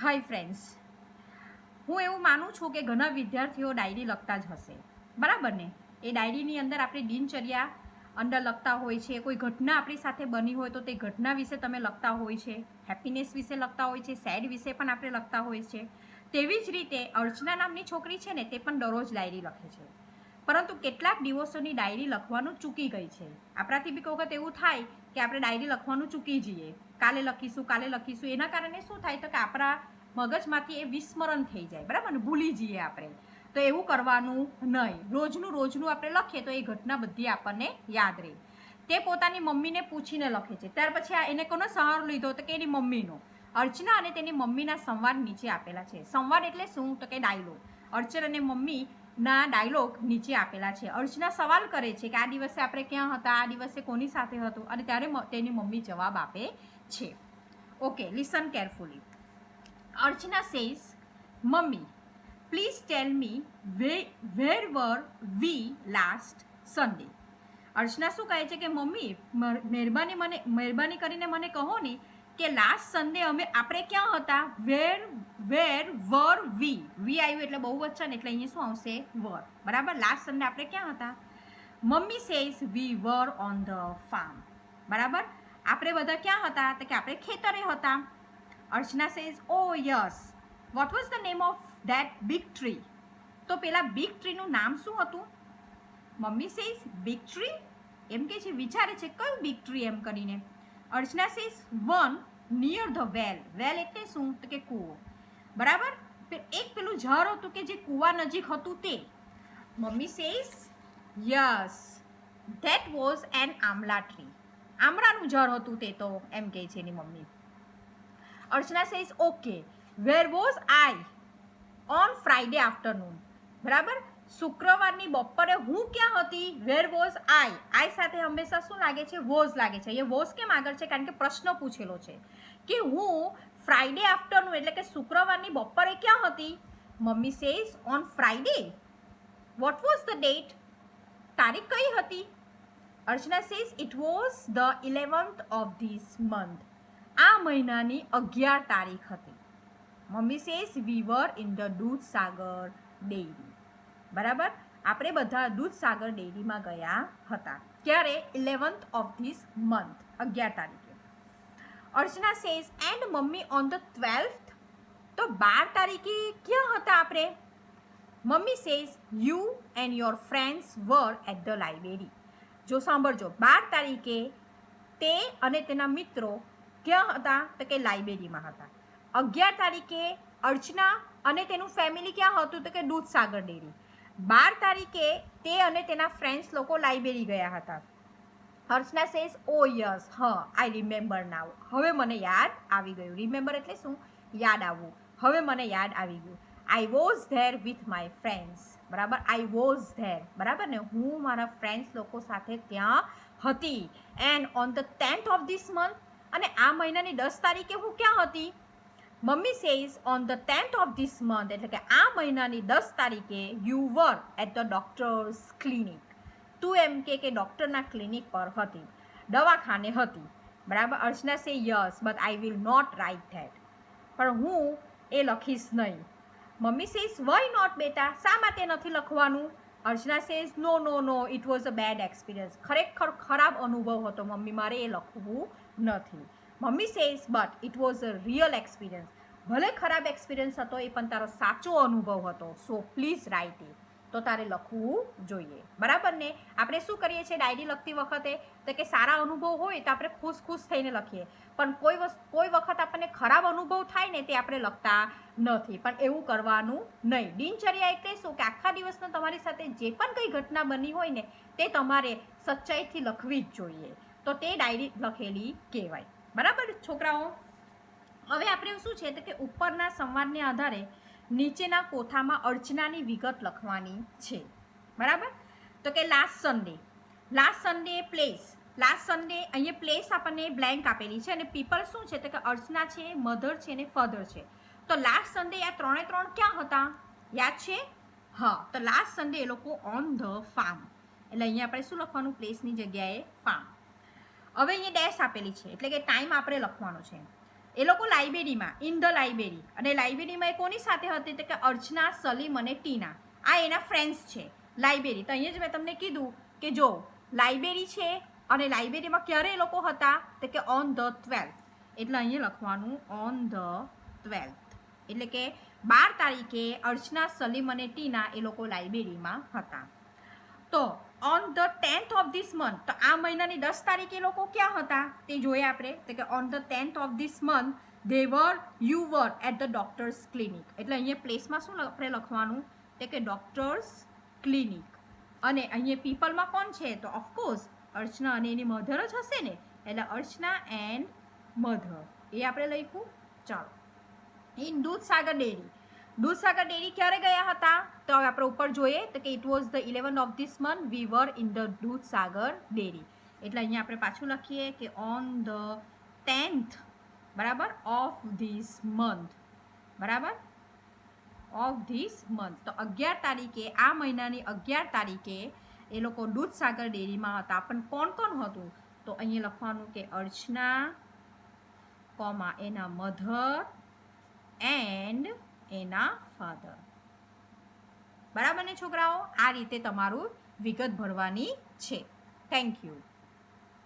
Hi friends, હું એવું માનું છું કે ઘણા વિદ્યાર્થીઓ ડાયરી લખતા જ હશે, બરાબર ને? એ ડાયરીની અંદર આપણી દિનચર્યા અંદર લખતા હોય છે. કોઈ ઘટના આપણી સાથે બની હોય તો તે ઘટના વિશે તમે લખતા હોય છે, હેપીનેસ વિશે લખતા હોય છે, સેડ વિશે પણ આપણે લખતા હોય છે. તેવી જ રીતે અર્ચના નામની છોકરી છે ને, તે પણ દરરોજ ડાયરી લખે છે. પરંતુ કેટલાક દિવસોની ડાયરી લખવાનું ચૂકી ગઈ છે. આપણાથી બી કોઈ વખત એવું થાય કે આપણે ડાયરી લખવાનું ચૂકી જઈએ, કાલે લખીશું. એના કારણે શું થાય તો કે આપણા મગજમાંથી એ વિસ્મરણ થઈ જાય, બરાબર ને? ભૂલી જઈએ આપણે. તો એવું કરવાનું નહીં. રોજનું આપણે લખીએ તો એ ઘટના બધી આપણને યાદ રહે. તે પોતાની મમ્મીને પૂછીને લખે છે. ત્યાર પછી એને કોનો સહારો લીધો તો કે એની મમ્મીનો. અર્ચના અને તેની મમ્મીના સંવાદ નીચે આપેલા છે. સંવાદ એટલે શું તો કે ડાયલોગ. અર્ચના અને મમ્મીના ડાયલોગ નીચે આપેલા છે. અર્ચના સવાલ કરે છે કે આ દિવસે આપણે ક્યાં હતા, આ દિવસે કોની સાથે હતું, અને ત્યારે તેની મમ્મી જવાબ આપે છે. Okay, listen carefully. Archana says, Mummy, please tell me where were we last Sunday? અર્ચના શું કહે છે કે મમ્મી મહેરબાની કરીને મને કહો ને કે લાસ્ટ સન્ડે આપણે ક્યાં હતા. વેર વર વી આવ્યું એટલે બહુ વચન, એટલે અહીંયા શું આવશે? વર. બરાબર, લાસ્ટ સન્ડે આપણે ક્યાં હતા? Mummy says we were on the farm. બરાબર, આપણે બધા ક્યાં હતા તો કે આપણે ખેતરે હતા. Archana says, oh yes, what was the name of that big tree? તો પેલા બિગ ટ્રીનું નામ શું હતું? મમ્મી સેઝ બિગ ટ્રી, એમ કે છે, વિચારે છે કયું બિગ ટ્રી એમ કરીને. Archana says, one near the well. Well એટલે શું તો કે કૂવો. બરાબર, એક પેલું ઝાડ હતું કે જે કૂવા નજીક હતું તે. Mummy says, yes, that was an amla tree. આમળાનું ઝાડ હતું તે તો, એમ કહે છે એની મમ્મી. Archana says, okay, where was I on Friday afternoon. બરાબર, શુક્રવારની બપોરે હું ક્યાં હતી? વેર વોઝ આઈ. આઈ સાથે હંમેશા શું લાગે છે? વોઝ લાગે છે. એ વોઝ કેમ આગળ છે? કારણ કે પ્રશ્ન પૂછેલો છે કે હું ફ્રાઈડે આફ્ટરનૂન એટલે કે શુક્રવારની બપોરે ક્યાં હતી? Mummy says, on Friday. What was the date? તારીખ કઈ હતી? Archana says, it was the 11th of this month. આ મહિનાની 11 તારીખ હતી. Mummy says, we were in the Dudhsagar dairy. બરાબર, આપણે બધા દૂધસાગર ડેરીમાં ગયા હતા. ક્યારે? 11th ઓફ ધીસ મંથ, 11 તારીખે. Archana says, and mummy on the 12th? તો 12 તારીખે ક્યાં હતા આપણે? Mummy says, you and your friends were at the library. જો સાંભળજો, 12 તારીખે તે અને તેના મિત્રો ક્યાં હતા તો કે લાઇબ્રેરીમાં હતા. 11 તારીખે અર્ચના અને તેનું ફેમિલી ક્યાં હતું તો કે દૂધસાગર ડેરી. 12 તારીખે તે અને તેના ફ્રેન્ડ્સ લોકો લાઇબ્રેરી ગયા હતા. અર્ચના સેઝ, ઓ યસ, હા, આઈ રિમેમ્બર નાવ. હવે મને યાદ આવી ગયું. રિમેમ્બર એટલે શું? યાદ આવવું. હવે મને યાદ આવી ગયું. I was there with my friends. બરાબર, આઈ વોઝ ધેર. બરાબર ને, હું મારા ફ્રેન્ડ્સ લોકો સાથે ત્યાં હતી. And on the 10th of this month, અને આ મહિનાની 10 તારીખે હું ક્યાં હતી? Mummy says, on the 10th of this month એટલે કે આ મહિનાની 10 તારીખે you were at the doctor's clinic. તું એમ કે ડૉક્ટરના ક્લિનિક પર હતી, દવાખાને હતી. બરાબર, Archana says, yes, but I will not write that. પણ હું એ લખીશ નહીં. મમ્મી સેઝ, વાય નોટ બેટા? શા માટે નથી લખવાનું? Archana says, no, it was a bad experience. ખરેખર ખરાબ અનુભવ હતો મમ્મી, મારે એ લખવું નથી. Mummy says, but it was a real experience. ભલે ખરાબ એક્સપિરિયન્સ હતો, એ પણ તારો સાચો અનુભવ હતો. So please write it. તો તારે લખવું જોઈએ. બરાબર ને? આપણે શું કરીએ છીએ ડાયરી લખતી વખતે તો કે સારા અનુભવ હોય તો આપણે ખુશ થઈને લખીએ, પણ કોઈ વખત આપણને ખરાબ અનુભવ થાય ને તે આપણે લખતા નથી. પણ એવું કરવાનું નહીં. દિનચર્યા એટલે શું કે આખા દિવસનો તમારી સાથે જે પણ કંઈ ઘટના બની હોય ને તે તમારે સચ્ચાઈથી લખવી જ જોઈએ. તો તે ડાયરી લખેલી કહેવાય. બરાબર છોકરાઓ? હવે આપણે શું છે તો કે ઉપરના સંવાદને આધારે નીચેના કોઠામાં અર્ચનાની વિગત લખવાની છે. બરાબર, તો કે last Sunday place. Last Sunday અહીંયા પ્લેસ આપણને બ્લેન્ક આપેલી છે, અને પીપલ શું છે તો કે અર્ચના છે, મધર છે અને ફાધર છે. તો લાસ્ટ સન્ડે આ 3 ક્યાં હતા? યાદ છે? હા, તો લાસ્ટ સન્ડે એ લોકો ઓન ધ ફાર્મ. એટલે અહીંયા આપણે શું લખવાનું? પ્લેસની જગ્યાએ ફાર્મ. હવે અહીંયા ડેશ આપેલી છે એટલે કે ટાઈમ આપણે લખવાનો છે. એ લોકો લાઇબ્રેરીમાં, ઇન ધ લાઇબ્રેરી, અને લાઇબ્રેરીમાં એ કોની સાથે હતી તો કે અર્ચના, સલીમ અને ટીના. આ એના ફ્રેન્ડ્સ છે. લાઇબ્રેરી તો અહીંયા જ મેં તમને કીધું કે જો લાઇબ્રેરી છે અને લાઇબ્રેરીમાં ક્યારે એ લોકો હતા તો કે ઓન ધ 12th. એટલે અહીંયા લખવાનું ઓન ધ 12th, એટલે કે 12 તારીખે અર્ચના, સલીમ અને ટીના એ લોકો લાઇબ્રેરીમાં હતા. તો on the 10th of this month, તો આ મહિનાની 10 તારીખે એ લોકો ક્યાં હતા તે જોઈએ આપણે તો કે on the 10th of this month you were at the doctor's clinic. એટલે અહીંયા પ્લેસમાં શું આપણે લખવાનું તો કે ડોક્ટર્સ ક્લિનિક. અને અહીંયા પીપલમાં કોણ છે તો ઓફકોર્સ અર્ચના અને એની મધર જ હશે ને, એટલે અર્ચના એન્ડ મધર એ આપણે લખ્યું. ચાલો, in Dudhsagar dairy. Dudhsagar dairy ક્યારે ગયા હતા તો હવે આપણે ઉપર જોઈએ તો કે it was the 11th of this month we were in the Dudhsagar dairy. એટલે અહીંયા આપણે પાછું લખીએ કે ઓન ધ 10th, બરાબર, ઓફ ધીસ મંથ, બરાબર, ઓફ ધીસ મંથ. તો 11 તારીખે, આ મહિનાની 11 તારીખે એ લોકો દૂધસાગર ડેરીમાં હતા. પણ કોણ કોણ હતું તો અહીંયા લખવાનું કે અર્ચના, કોમા એના મધર એન્ડ એના ફાધર. બરાબર ને છોકરાઓ? આ રીતે તમારું વિગત ભરવાની છે. Thank you.